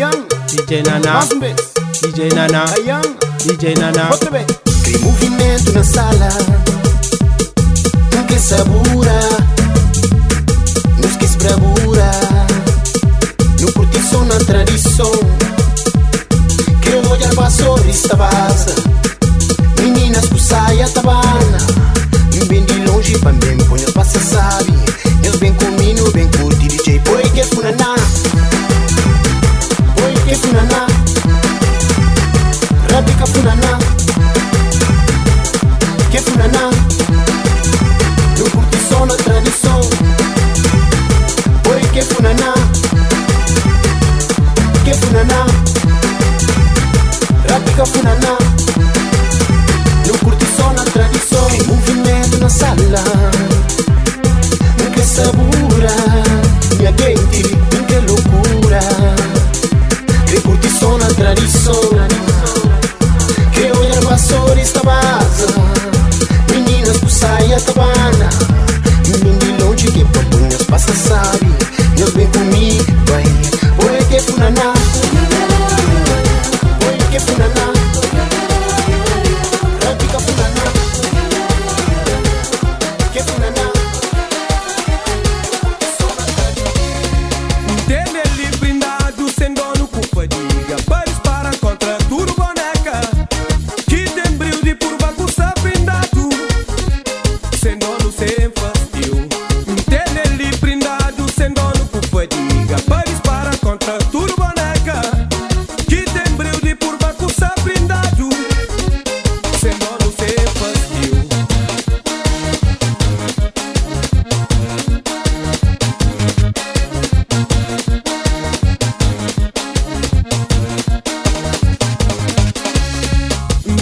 Ayang, DJ Nana, Masmbe, DJ Nana, Ayang, DJ Nana. outra vez. Tem movimento na sala, não quer sabura, não esquece bravura, não curte só na tradição. Quero olhar para a sorrista base, meninas com saia tabana, bem de longe para bem põe as passas sabe. Eles bem comigo, bem curte DJ, boy que funaná, boy que funaná, rápica funaná, que funaná, não curte só na tradição, boy que funaná, rápica funaná, não curte só na tradição. Tem movimento na sala, nunca sabura, minha gente, nunca loucura. Que curte só na tradição, que olhar vassoura esta base, meninas com saia tabana, bem de longe que papunhas passa sabe. Eles vem comigo, vai, oi que funaná, oi que funaná, rápica funaná, que funaná. Dele brindado, sem dono, culpa diga. Pares para contra tudo boneca. Que tem brilho de por bagunça brindado. Sem dono, sem fastio. Dele brindado, sem dono, culpa diga. Pares para contra tudo boneca. Que tem brilho de por bagunça brindado. Sem dono, sem fastio.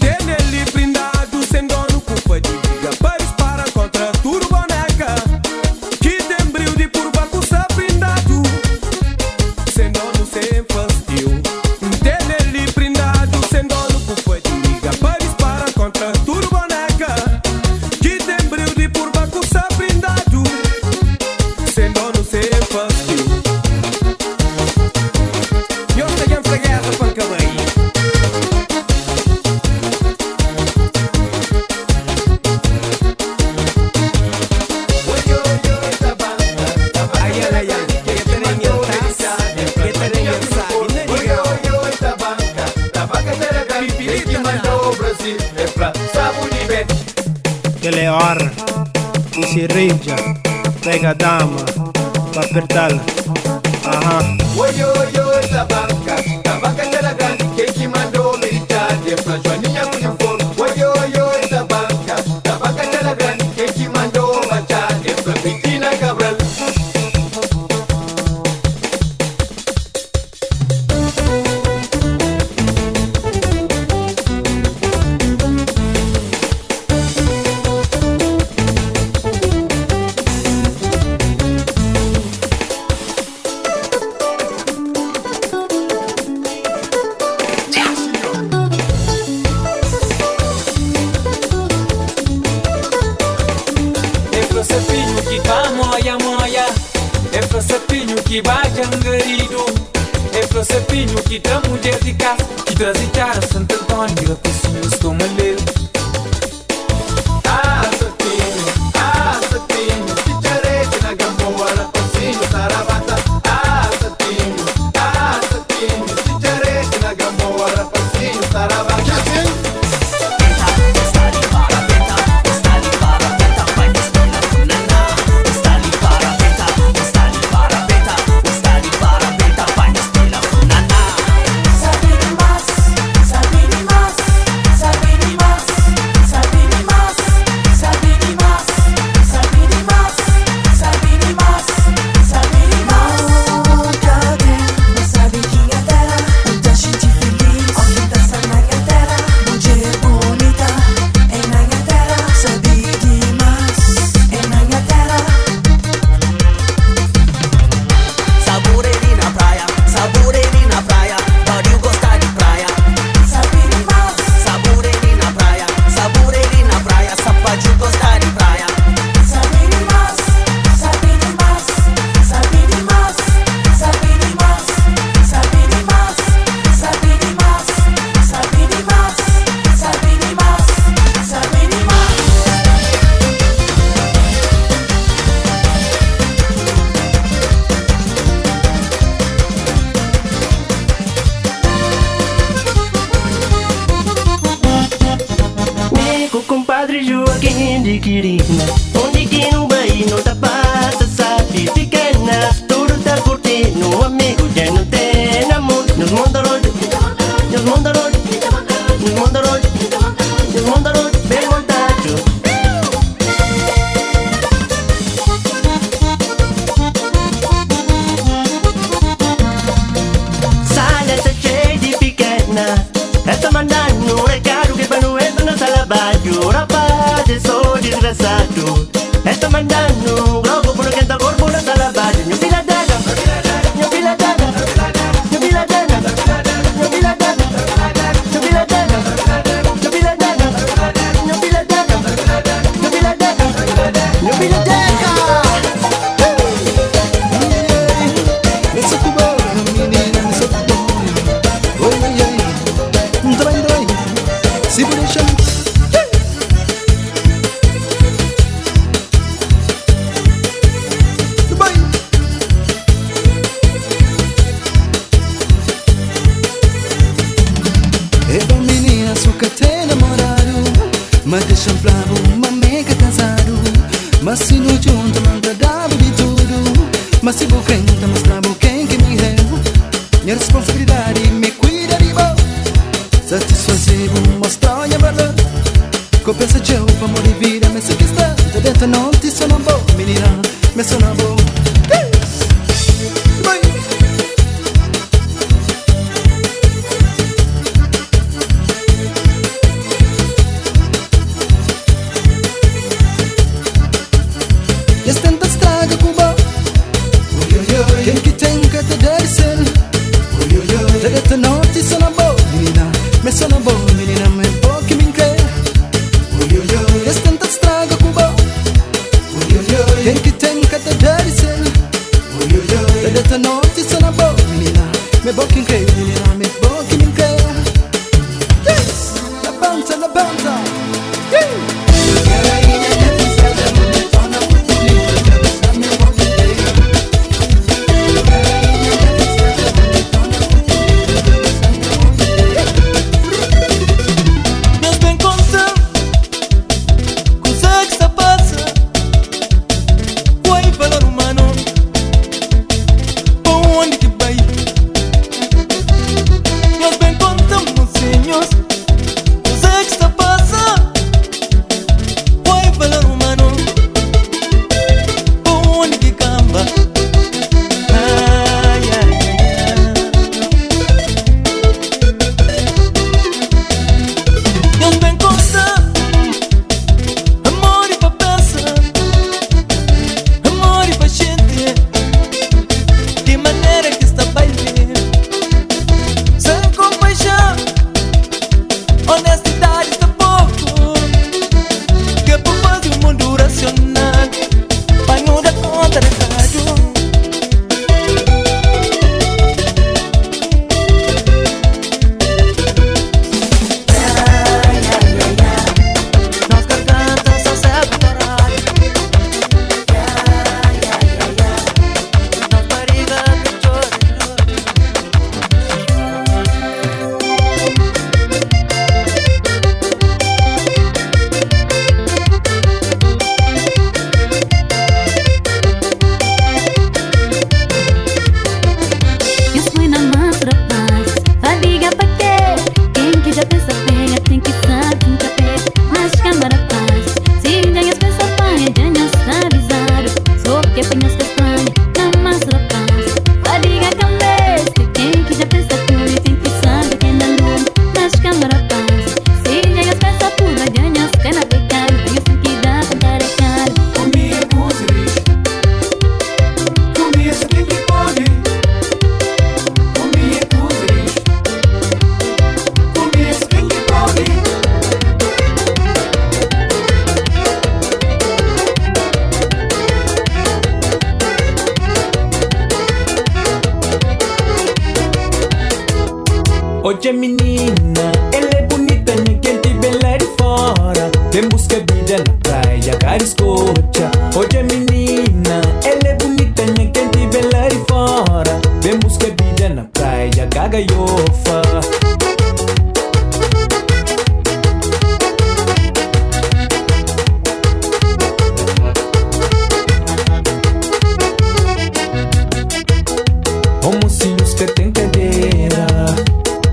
Dele brindado, sem dono, culpa diga. Pares para contra tudo boneca. Que tem brilho de por bagunça brindado. Sem dono, sem fastio. Dele brindado, sem dono, culpa diga. Pares para contra tudo boneca. Que tem brilho de por bagunça brindado. Sem dono, sem fastio. E onde é que guerra para acabar aí? Aquele hora se rija, pega a dama pra apertá-la. Aham. Oi, oi, oi, tabaca de la grande, quem te mandou militar, de pra Joaninha com fogo. Oi, oi, oi, tabaca de la grande, quem te mandou baixar, de pra Cristina Cabral. Sapinho que vai moia moia, é pro sapinho que vai jangarido, é pro sapinho que dá mulher de casa, que traz e cara Santo Antônio, que pessoas estão malheiro. Ah, sapinho, ticharete na gamboa, raposinho, sarabata. Ah, sapinho, ticharete na gamboa, raposinho, sarabata. Sabini mas, mandando, logo por que tá corpo na salabade. Minha filha dana, minha filha dana, minha filha dana, minha filha dana, minha filha dana, minha filha dana, minha filha dana, minha filha dana, minha filha dana. Esse cubano, menina, esse cubano. Oi, oi, oi, dói, dói, se vou deixar. Mas deixa bravo, mas mega casado. Mas se no junto não agradava de tudo. Mas se vou crente, mas bravo quem que me reu. Minha responsabilidade me cuida de bom. Satisfazer uma história valor. Compensa teu pra morrer vida, mas se que está já dentro não te sona bom, menina, me sona bom. Me sono bom, menina, me pouco me crê. Esse tanto estraga com bom. Quem que tem cada dar-se. Desta noite sono bom, menina, me pouco me crê, menina, me pouco me crê. La panza, la panza. Oye menina, ela é bonita, ninguém te vê lá de fora. Vem buscar vida na praia, cara escuta. Oye menina, ela é bonita, ninguém te vê lá de fora. Vem buscar vida na praia, cagaiofa. Homocinhos que tem cadeira.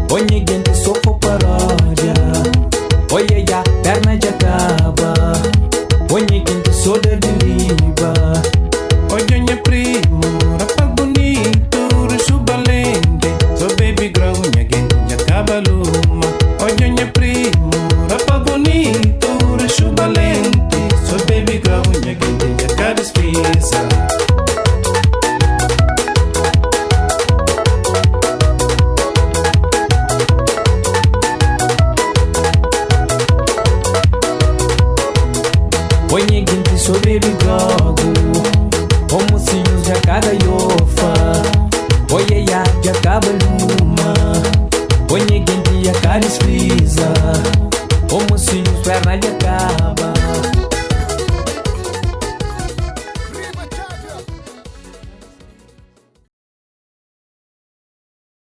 Onye gente só for paródia. Oye ya, perna já acaba. Onye gente só da deriva. Oye minha primo, rapaz bonito, rucho valente. So baby girl, minha gente já acaba luma. Oye minha primo, rapaz bonito, rucho valente. So baby girl, minha gente já acaba. Oi ninguém sou baby gogo. Como se os de cada iofa. Oi já acaba